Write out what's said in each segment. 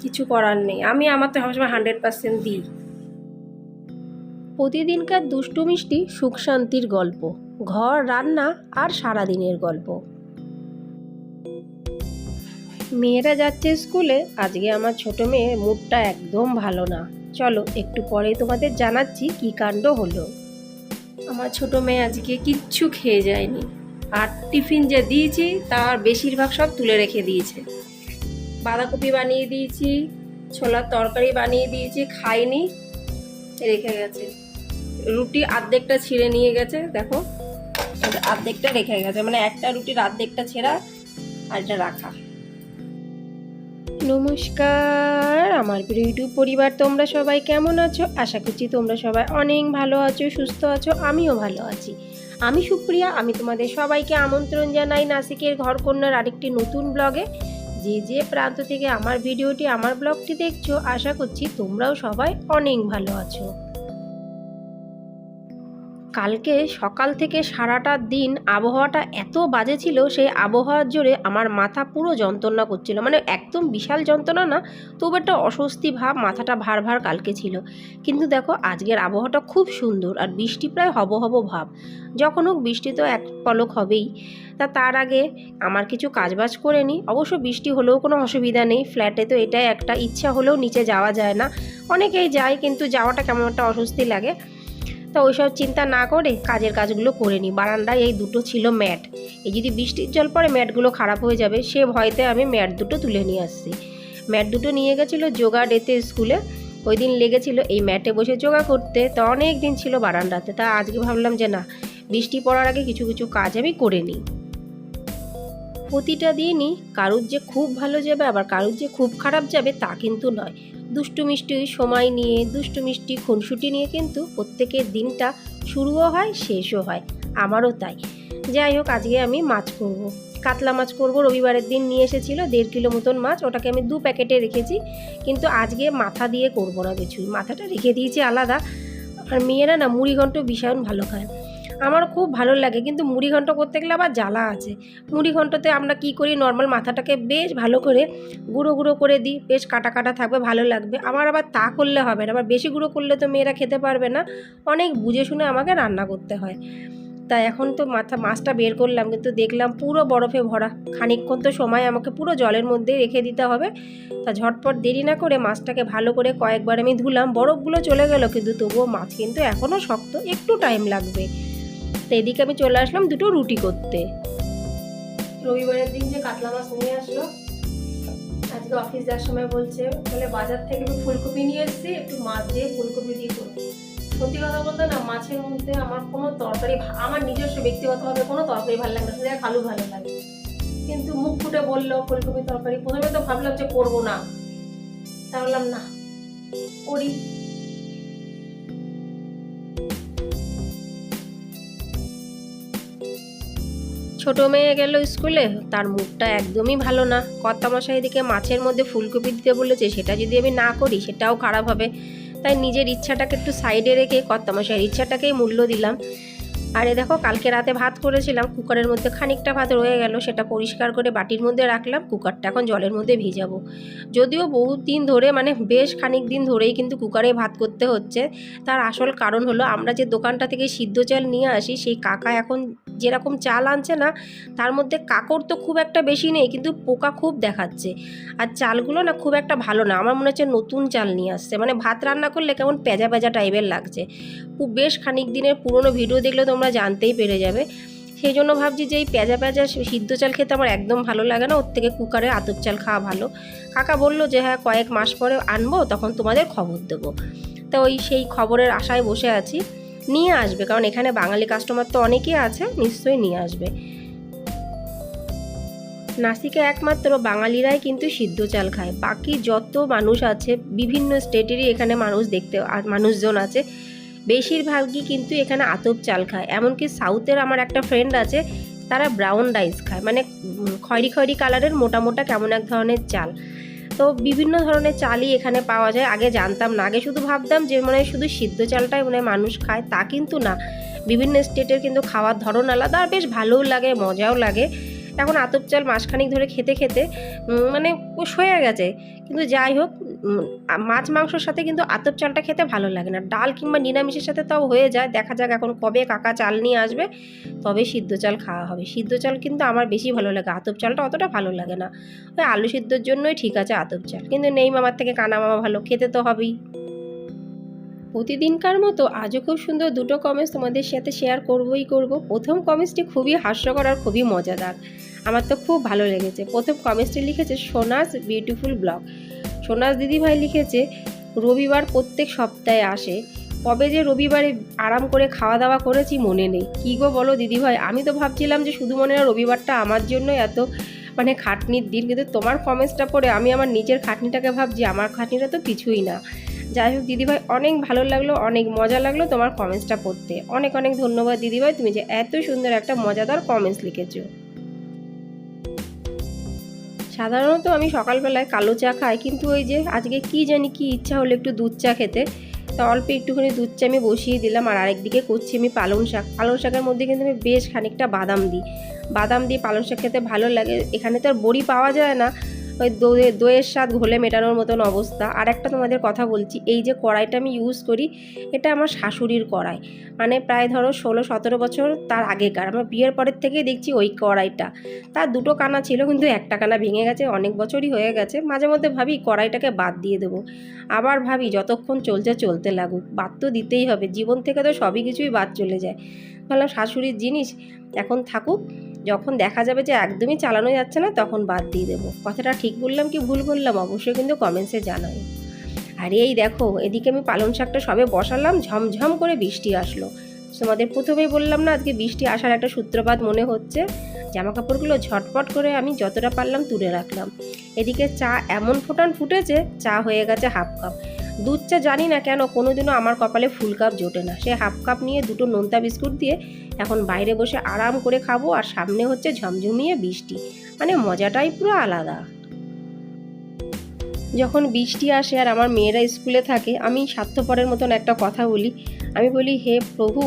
কিছু করার নেই, আমি আমার তো সবসময় 100% দিই। প্রতিদিনকার দুষ্টু মিষ্টি সুখ শান্তির গল্প, ঘর রান্না আর সারাদিনের গল্প। মেয়েরা যাচ্ছে স্কুলে, আজকে আমার ছোট মেয়ের মুডটা একদম ভালো না। চলো একটু পরে তোমাদের জানাচ্ছি কি কাণ্ড হলো। আমার ছোট মেয়ে আজকে কিচ্ছু খেয়ে যায়নি, আর টিফিন যে দিয়েছি তার বেশিরভাগ সব তুলে রেখে দিয়েছে। বাঁধাকপি বানিয়ে দিয়েছি, ছোলার তরকারি বানিয়ে দিয়েছি, খায়নি, রেখে গেছে। রুটি আর্ধেকটা ছিঁড়ে নিয়ে গেছে, দেখো আর্ধেকটা রেখে গেছে, মানে একটা রুটির আর্ধেকটা ছেঁড়া আর এটা রাখা। নমস্কার আমার প্রিয় ইউটিউব পরিবার, তোমরা সবাই কেমন আছো? আশা করছি তোমরা সবাই অনেক ভালো আছো, সুস্থ আছো, আমিও ভালো আছি। আমি সুপ্রিয়া, আমি তোমাদের সবাইকে আমন্ত্রণ জানাই নাসিকের ঘরকন্যার আরেকটি নতুন ব্লগে। যে যে প্রান্ত থেকে আমার ভিডিওটি, আমার ব্লগটি দেখছো, আশা করছি তোমরাও সবাই অনেক ভালো আছো। কালকে সকাল থেকে সারাটা দিন আবহাওয়াটা এত বাজে ছিল, সেই আবহাওয়ার জোরে আমার মাথা পুরো যন্ত্রণা করছিল, মানে একদম বিশাল যন্ত্রণা না, তবু একটা অস্বস্তি ভাব, মাথাটা ভার ভার কালকে ছিল। কিন্তু দেখো আজকের আবহাওয়াটা খুব সুন্দর, আর বৃষ্টি প্রায় হব হব ভাব। যখন হোক বৃষ্টি তো এক পলক হবেই। তার আগে আমার কিছু কাজবাজ করে নিই। অবশ্য বৃষ্টি হলেও কোনো অসুবিধা নেই, ফ্ল্যাটে তো এটাই একটা, ইচ্ছা হলেও নিচে যাওয়া যায় না। অনেকেই যায় কিন্তু যাওয়াটা কেমন একটা অস্বস্তি লাগে। তো ওইসব চিন্তা না করে কাজের কাজগুলো করে নিই। বারান্দায় এই দুটো ছিল ম্যাট, এই যদি বৃষ্টির জল পড়ে ম্যাটগুলো খারাপ হয়ে যাবে, সে ভয়তে আমি ম্যাট দুটো তুলে নিয়ে আসছি। ম্যাট দুটো নিয়ে গেছিলো যোগা ডেতে স্কুলে, ওই দিন লেগেছিল এই ম্যাটে বসে যোগা করতে, তো অনেক দিন ছিল বারান্দাতে। তা আজকে ভাবলাম যে না, বৃষ্টি পড়ার আগে কিছু কিছু কাজ আমি করে নিই। প্রতিটা দিনই কারুর যে খুব ভালো যাবে আবার কারুর যে খুব খারাপ যাবে তা কিন্তু নয়। দুষ্টু মিষ্টি সময় নিয়ে, দুষ্টু মিষ্টি খুনসুটি নিয়ে কিন্তু প্রত্যেকের দিনটা শুরুও হয় শেষও হয়, আমারও তাই। যাই হোক, আজকে আমি মাছ করব, কাতলা মাছ করব। রবিবারের দিন নিয়ে এসেছিল 1.5 কিলো মতন মাছ, ওটাকে আমি 2 প্যাকেটে রেখেছি। কিন্তু আজকে মাথা দিয়ে করব না কিছুই, মাথাটা রেখে দিয়েছি আলাদা। আর মেয়েরা না মুড়িঘণ্ট ভীষণ ভালো খায়, আমার খুব ভালো লাগে, কিন্তু মুড়িঘণ্ট করতে গেলে আবার জ্বালা আছে। মুড়িঘণ্টতে আমরা কি করি, নর্মাল মাথাটাকে বেশ ভালো করে গুঁড়ো গুঁড়ো করে দিই, বেশ কাটা কাটা থাকবে, ভালো লাগবে। আমার আবার তা করলে হবে না, আবার বেশি গুঁড়ো করলে তো মেয়েরা খেতে পারবে না, অনেক বুঝে শুনে আমাকে রান্না করতে হয়। তাই এখন তো মাছটা বের করলাম, কিন্তু দেখলাম পুরো বরফে ভরা। খানিকক্ষণ তো সময় আমাকে পুরো জলের মধ্যেই রেখে দিতে হবে। তা ঝটপট দেরি না করে মাছটাকে ভালো করে কয়েকবার আমি ধুলাম, বরফগুলো চলে গেল, কিন্তু তবুও মাছ কিন্তু এখনও শক্ত, একটু টাইম লাগবে। তো এদিকে আমি চলে আসলাম দুটো রুটি করতে। রবিবারের দিন যে কাতলা মাছ নিয়ে আসলো, আজকে অফিস যাওয়ার সময় বলছে, বলে বাজার থেকে আমি ফুলকপি নিয়ে এসেছি, একটু মাছ দিয়ে ফুলকপি দিয়ে করবো। সত্যি কথা বলতে না, মাছের মধ্যে আমার কোনো তরকারি, আমার নিজস্ব ব্যক্তিগতভাবে কোনো তরকারি ভালো লাগে না, শুধু আলু ভালো লাগে। কিন্তু মুখ ফুটে বললো ফুলকপি তরকারি, প্রথমে তো ভাবলাম যে করবো না, তা বললাম না করি। ছোট মেয়ে গেল স্কুলে, তার মুডটা একদমই ভালো না। কর্তামশাই এদিকে মাছের মধ্যে ফুলকপি দিতে বলেছে, সেটা যদি আমি না করি সেটাও খারাপ হবে। তাই নিজের ইচ্ছাটাকে একটু সাইডে রেখে কর্তামশাইয়ের ইচ্ছাটাকেই মূল্য দিলাম। আর এ দেখো, কালকে রাতে ভাত করেছিলাম, কুকারের মধ্যে খানিকটা ভাত রয়ে গেল, সেটা পরিষ্কার করে বাটির মধ্যে রাখলাম। কুকারটা এখন জলের মধ্যে ভিজাবো। যদিও বহুত দিন ধরে, মানে বেশ খানিক দিন ধরেই কিন্তু কুকারে ভাত করতে হচ্ছে। তার আসল কারণ হলো, আমরা যে দোকানটা থেকে সিদ্ধ চাল নিয়ে আসি, সেই কাকা এখন যেরকম চাল আনছে না, তার মধ্যে কাকড় তো খুব একটা বেশি নেই, কিন্তু পোকা খুব দেখাচ্ছে। আর চালগুলো না খুব একটা ভালো না, আমার মনে হচ্ছে নতুন চাল নিয়ে আসছে, মানে ভাত রান্না করলে কেমন পেঁজা পেঁজা টাইপের লাগছে। বেশ খানিক দিনের পুরনো ভিডিও দেখলে তোমরা জানতেই পেরে যাবে। সেই জন্য ভাবছি যে এই পেঁজা পেঁজা সিদ্ধ চাল খেতে আমার একদম ভালো লাগে না, ওর থেকে কুকারে আতপ চাল খাওয়া ভালো। কাকা বললো যে হ্যাঁ, কয়েক মাস পরে আনবো, তখন তোমাদের খবর দেবো। তো সেই খবরের আশায় বসে আছি, নিয়ে আসবে, কারণ এখানে বাঙালি কাস্টমার তো অনেকেই আছে, নিশ্চয়ই নিয়ে আসবে। নাসিকে একমাত্র বাঙালিরাই কিন্তু সিদ্ধ চাল খায়, বাকি যত মানুষ আছে বিভিন্ন স্টেটেরই এখানে মানুষজন আছে, বেশিরভাগই কিন্তু এখানে আতপ চাল খায়। এমনকি সাউথের আমার একটা ফ্রেন্ড আছে, তারা ব্রাউন রাইস খায়, মানে খয়েরি খয়েরি কালারের মোটা মোটা কেমন এক ধরনের চাল। তো বিভিন্ন ধরনের চালই এখানে পাওয়া যায়, আগে জানতাম না, আগে শুধু ভাবতাম যে মানে শুধু সিদ্ধ চালটাই মানে মানুষ খায়, তা কিন্তু না। বিভিন্ন স্টেটের কিন্তু খাওয়ার ধরন আলাদা, আর বেশ ভালোও লাগে, মজাও লাগে। এখন আতপ চাল মাসখানিক ধরে খেতে খেতে মানে হয়ে গেছে। কিন্তু যাই হোক, মাছ মাংসর সাথে কিন্তু আতপ চালটা খেতে ভালো লাগে না। ডাল কিংবা নিরামিষের সাথে তাও হয়ে যায়। দেখা যাক এখন কবে কাকা চাল নিয়ে আসবে, তবে সিদ্ধ চাল খাওয়া হবে। সিদ্ধ চাল কিন্তু আমার বেশি ভালো লাগে, আতপ চালটা অতটা ভালো লাগে না। ওই আলু সিদ্ধর জন্যই ঠিক আছে আতপ চাল, কিন্তু নেই মামার থেকে কানা মামা ভালো, খেতে তো হবেই। প্রতিদিনকার মতো আজও খুব সুন্দর দুটো কমেন্টস তোমাদের সাথে শেয়ার করবই করব। প্রথম কমেন্টসটি খুবই হাস্যকর আর খুবই মজাদার, আমার তো খুব ভালো লেগেছে। প্রথম কমেন্টসটি লিখেছে সোনাস বিউটিফুল ব্লগ। সোনাস দিদিভাই লিখেছে, রবিবার প্রত্যেক সপ্তাহে আসে, কবে যে রবিবারে আরাম করে খাওয়া দাওয়া করেছি মনে নেই। কী গো বলো দিদিভাই, আমি তো ভাবছিলাম যে শুধু মনে হয় রবিবারটা আমার জন্য এত মানে খাটনির দিন, কিন্তু তোমার কমেন্টসটা পড়ে আমি আমার নিজের খাটনিটাকে ভাবছি, আমার খাটনিটা তো কিছুই না। যাই হোক দিদিভাই, অনেক ভালো লাগলো, অনেক মজা লাগলো তোমার কমেন্টসটা পড়তে। অনেক অনেক ধন্যবাদ দিদিভাই, তুমি যে এত সুন্দর একটা মজাদার কমেন্টস লিখেছো। সাধারণত আমি সকালবেলায় কালো চা খাই, কিন্তু ওই যে আজকে কি জানি কি ইচ্ছা হলো একটু দুধ চা খেতে, তা অল্প একটুখানি দুধ চা আমি বসিয়ে দিলাম। আর আরেকদিকে করছি আমি পালং শাক। পালং শাকের মধ্যে কিন্তু আমি বেশ খানিকটা বাদাম দিই। বাদাম দিয়ে পালং শাক খেতে ভালো লাগে। এখানে তো আর বড়ি পাওয়া যায় না, ওই দইয়ের স্বাদ ঘোলে মেটানোর মতন অবস্থা। আর একটা তোমাদের কথা বলছি, এই যে কড়াইটা আমি ইউজ করি, এটা আমার শাশুড়ির কড়াই, মানে প্রায় ধরো 16-17 বছর তার আগেকার। আমার বিয়ের পরের থেকেই দেখছি ওই কড়াইটা। তার দুটো কানা ছিল, কিন্তু একটা কানা ভেঙে গেছে, অনেক বছরই হয়ে গেছে। মাঝে মধ্যে ভাবি কড়াইটাকে বাদ দিয়ে দেবো, আবার ভাবি যতক্ষণ চলছে চলতে লাগুক, বাদ তো দিতেই হবে, জীবন থেকে তো সবই কিছুই বাদ চলে যায়। ভাবলাম শাশুড়ির জিনিস এখন থাকুক, যখন দেখা যাবে যে একদমই চালানো যাচ্ছে না তখন বাদ দিয়ে দেবো। কথাটা ঠিক বললাম কি ভুল বললাম অবশ্যই কিন্তু কমেন্টসে জানাই। আর এই দেখো, এদিকে আমি পালং শাকটা সবে বসালাম, ঝমঝম করে বৃষ্টি আসলো। তোমাদের প্রথমেই বললাম না, আজকে বৃষ্টি আসার একটা সূত্রপাত মনে হচ্ছে। জামা কাপড়গুলো ঝটপট করে আমি যতটা পারলাম তুলে রাখলাম। এদিকে চা এমন ফোটান ফুটেছে, চা হয়ে গেছে হাফ কাপ। দুধ চা জানি না কেন কোনোদিনও আমার কপালে ফুল কাপ জোটে না। সে হাফ কাপ নিয়ে দুটো নোনতা বিস্কুট দিয়ে এখন বাইরে বসে আরাম করে খাবো, আর সামনে হচ্ছে ঝমঝমিয়ে বৃষ্টি, মানে মজাটাই পুরো আলাদা। যখন বৃষ্টি আসে আর আমার মেয়েরা স্কুলে থাকে, আমি স্বার্থপরের মতন একটা কথা বলি, আমি বলি হে প্রভু,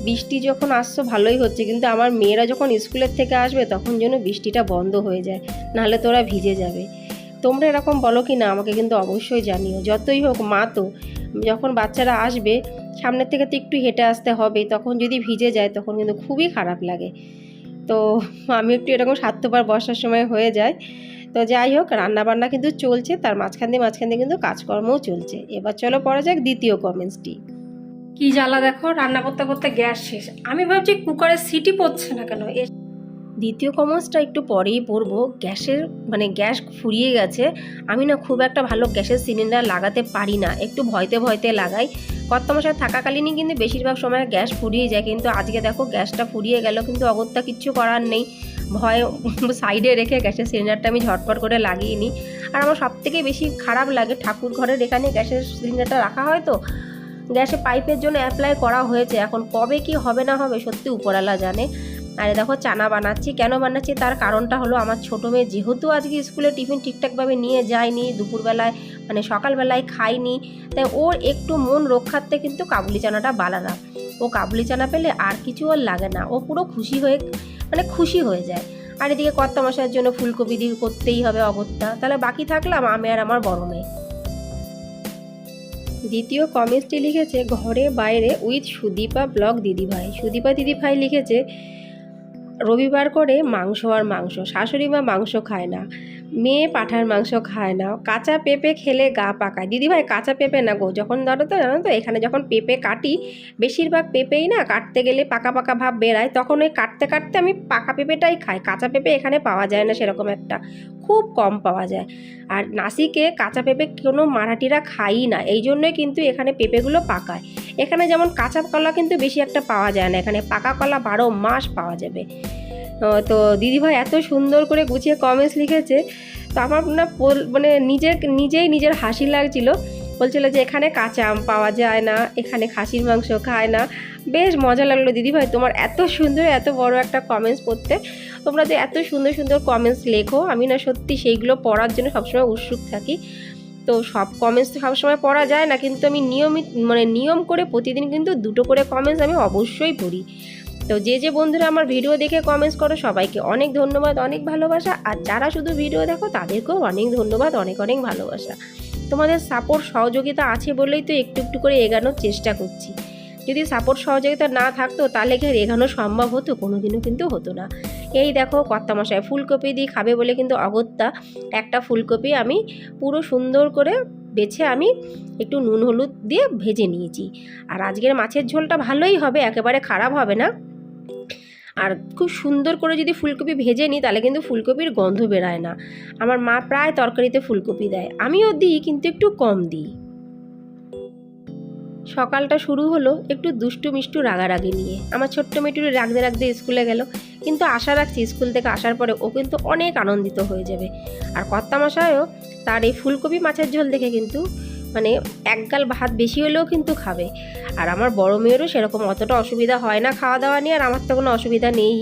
বৃষ্টি যখন আসছো ভালোই হচ্ছে, কিন্তু আমার মেয়েরা যখন স্কুলের থেকে আসবে তখন যেন বৃষ্টিটা বন্ধ হয়ে যায়, নাহলে তোরা ভিজে যাবে। তোমরা এরকম বলো কি না আমাকে কিন্তু অবশ্যই জানিও। যতই হোক মা তো, যখন বাচ্চারা আসবে সামনের থেকে তো একটু হেঁটে আসতে হবে, তখন যদি ভিজে যায় তখন কিন্তু খুবই খারাপ লাগে। তো আমি একটু এরকম স্বার্থপর বর্ষার সময় হয়ে যায়। তো যাই হোক, রান্নাবান্না কিন্তু চলছে, তার মাঝখান দিয়ে কিন্তু কাজকর্মও চলছে। এবার চলো পড়া যাক দ্বিতীয় কমেন্টসটি। কি জ্বালা দেখো, রান্না করতে করতে গ্যাস শেষ। আমি ভাবছি কুকারের সিটি পড়ছে না কেন। দ্বিতীয় কমেন্টসটা একটু পরেই পড়বো। গ্যাসের মানে গ্যাস ফুরিয়ে গেছে। আমি না খুব একটা ভালো গ্যাসের সিলিন্ডার লাগাতে পারি না, একটু ভয়তে ভয়তে লাগাই। কর্তামশাই থাকাকালীনই কিন্তু বেশিরভাগ সময় গ্যাস ফুরিয়ে যায়, কিন্তু আজকে দেখো গ্যাসটা ফুরিয়ে গেল, কিন্তু অগত্যা কিচ্ছু করার নেই। ভয় সাইডে রেখে গ্যাসের সিলিন্ডারটা আমি ঝটপট করে লাগিয়ে নিই। আর আমার সবথেকে বেশি খারাপ লাগে, ঠাকুর ঘরের এখানে গ্যাসের সিলিন্ডারটা রাখা হয়, তো গ্যাসে পাইপের জন্য অ্যাপ্লাই করা হয়েছে, এখন কবে কি হবে না হবে সত্যি উপরওয়ালা জানে। আরে দেখো চানা বানাচ্ছি, কেন বানাচ্ছি তার কারণটা হলো, আমার ছোটো মেয়ে যেহেতু আজকে স্কুলে টিফিন ঠিকঠাকভাবে নিয়ে যায়নি, দুপুরবেলায় মানে সকালবেলায় খায়নি, তাই ওর একটু মন রক্ষার্থে কিন্তু কাবুলি চানাটা বানালাম। ও কাবুলি চানা পেলে আর কিছু ওর লাগে না, ও পুরো খুশি হয়ে যায়। আর এদিকে কর্তামশাইয়ের জন্য ফুলকপি দিয়ে করতেই হবে অগত্যা, তাহলে বাকি থাকলাম আমি আর আমার বড় মেয়ে। দ্বিতীয় কমেন্টটি লিখেছে ঘরে বাইরে উইথ সুদীপা ব্লগ দিদিভাই। সুদীপা দিদিভাই লিখেছে, রবিবার করে মাংস আর মাংস, শাশুড়ি মা মাংস খায় না, মেয়ে পাঁঠার মাংস খায় না, কাঁচা পেঁপে খেলে গা পাকায়। দিদিভাই কাঁচা পেঁপে না গো, যখন ধরো তো জানো তো এখানে যখন পেঁপে কাটি, বেশিরভাগ পেঁপেই না কাটতে গেলে পাকা পাকা ভাব বেরায়, তখন ওই কাটতে কাটতে আমি পাকা পেঁপেটাই খাই। কাঁচা পেঁপে এখানে পাওয়া যায় না সেরকম একটা, খুব কম পাওয়া যায়। আর নাসিকে কাঁচা পেঁপে কোনো মারাঠিরা খায়ই না, এই জন্যই কিন্তু এখানে পেঁপেগুলো পাকায়। এখানে যেমন কাঁচা কলা কিন্তু বেশি একটা পাওয়া যায় না, এখানে পাকা কলা 12 মাস পাওয়া যাবে। তো দিদিভাই এত সুন্দর করে গুছিয়ে কমেন্টস লিখেছে, তো আমার না মানে নিজেই নিজের হাসি লাগছিল। বলছিল যে এখানে কাঁচা আম পাওয়া যায় না, এখানে খাসির মাংস খায় না। বেশ মজা লাগলো দিদিভাই তোমার এত সুন্দর এত বড় একটা কমেন্টস পড়তে। তোমরা যে এত সুন্দর সুন্দর কমেন্টস লেখো, আমি না সত্যি সেইগুলো পড়ার জন্য সবসময় উৎসুক থাকি। তো সব কমেন্টস তো সবসময় পড়া যায় না, কিন্তু আমি নিয়ম করে প্রতিদিন কিন্তু দুটো করে কমেন্টস আমি অবশ্যই পড়ি। তো যে যে বন্ধুরা আমার ভিডিও দেখে কমেন্টস করো সবাইকে অনেক ধন্যবাদ, অনেক ভালোবাসা। আর যারা শুধু ভিডিও দেখো তাদেরকেও অনেক ধন্যবাদ, অনেক অনেক ভালোবাসা। তোমাদের সাপোর্ট সহযোগিতা আছে বলেই তো একটু একটু করে এগানোর চেষ্টা করছি। যদি সাপোর্ট সহযোগিতা না থাকতো তাহলে কি আর এগানো সম্ভব হতো? কোনোদিনও কিন্তু হতো না। এই দেখো কর্তামশাই ফুলকপি দিয়ে খাবে বলে কিন্তু অগত্যা একটা ফুলকপি আমি পুরো সুন্দর করে বেছে আমি একটু নুন হলুদ দিয়ে ভেজে নিয়েছি। আর আজকের মাছের ঝোলটা ভালোই হবে, একেবারে খারাপ হবে না। আর খুব সুন্দর করে যদি ফুলকপি ভেজে নিই তাহলে কিন্তু ফুলকপির গন্ধ বেরায় না। আমার মা প্রায় তরকারিতে ফুলকপি দেয়, আমিও দিই কিন্তু একটু কম দিই। সকালটা শুরু হলো একটু দুষ্টু মিষ্টু রাগারাগি নিয়ে। আমার ছোট্ট মেয়েটুরু রাগতে রাগতে স্কুলে গেল, কিন্তু আশা রাখছি স্কুল থেকে আসার পরে ও কিন্তু অনেক আনন্দিত হয়ে যাবে। আর কর্তামশাইও তার এই ফুলকপি মাছের ঝোল দেখে কিন্তু মানে এক গাল ভাত বেশি হলেও কিন্তু খাবে। আর আমার বড় মেয়েরও সেরকম অতটা অসুবিধা হয় না খাওয়া দাওয়া নিয়ে, আর আমার তো কোনো অসুবিধা নেই।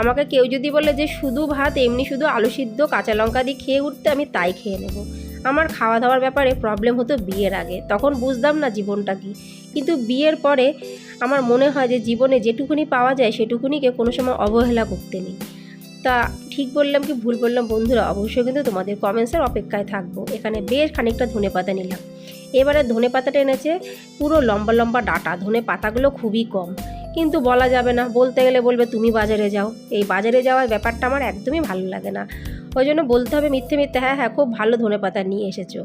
আমাকে কেউ যদি বলে যে শুধু ভাত এমনি শুধু আলু সিদ্ধ কাঁচা লঙ্কা দিয়ে খেয়ে উঠতে, আমি তাই খেয়ে নেব। আমার খাওয়া দাওয়ার ব্যাপারে প্রবলেম হতো বিয়ের আগে, তখন বুঝতাম না জীবনটা কী। কিন্তু বিয়ের পরে আমার মনে হয় যে জীবনে যেটুকুনি পাওয়া যায় সেটুকুনিকে কোনো সময় অবহেলা করতে নেই। তা ঠিক বললাম কি ভুল বললাম বন্ধুরা? অবশ্যই কিন্তু তোমাদের কমেন্টসের অপেক্ষায় থাকবো। এখানে বেশ খানিকটা ধনেপাতা নিলাম। এবারে ধনেপাতাটা এনেছে পুরো লম্বা লম্বা ডাঁটা, ধনে পাতাগুলো খুবই কম। কিন্তু বলা যাবে না, বলতে গেলে বলবে তুমি বাজারে যাও। এই বাজারে যাওয়ার ব্যাপারটা আমার একদমই ভালো লাগে না। ওই জন্য বলতে হবে মিথ্যে মিথ্যে, হ্যাঁ হ্যাঁ খুব ভালো ধনেপাতা নিয়ে এসেছো।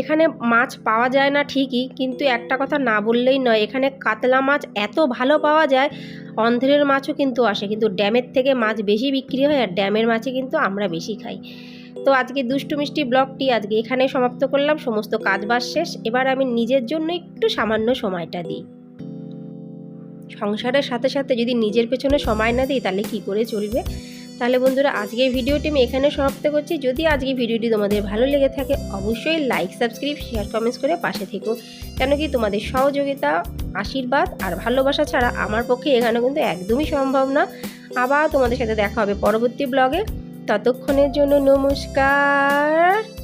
এখানে মাছ পাওয়া যায় না ঠিকই, কিন্তু একটা কথা না বললেই নয়, এখানে কাতলা মাছ এত ভালো পাওয়া যায়। অন্ধ্রের মাছও কিন্তু আসে, কিন্তু ড্যামের থেকে মাছ বেশি বিক্রি হয়, আর ড্যামের মাছই কিন্তু আমরা বেশি খাই। তো আজকে দুষ্টু মিষ্টি ব্লগটি আজকে এখানে সমাপ্ত করলাম। সমস্ত কাজবাজ শেষ, এবার আমি নিজের জন্য একটু সামান্য সময়টা দিই। সংসারের সাথে সাথে যদি নিজের পেছনে সময় না দিই তাহলে কি করে চলবে? তাহলে বন্ধুরা আজকের ভিডিওটি আমি এখানে সমাপ্ত করছি। যদি আজকের ভিডিওটি তোমাদের ভালো লেগে থাকে অবশ্যই লাইক সাবস্ক্রাইব শেয়ার কমেন্টস করে পাশে থেকো, কেন কি তোমাদের সহযোগিতা আশীর্বাদ আর ভালোবাসা ছাড়া আমার পক্ষে এখানে কিন্তু একদমই সম্ভব না। আবার তোমাদের সাথে দেখা হবে পরবর্তী ব্লগে। ততক্ষণের জন্য নমস্কার।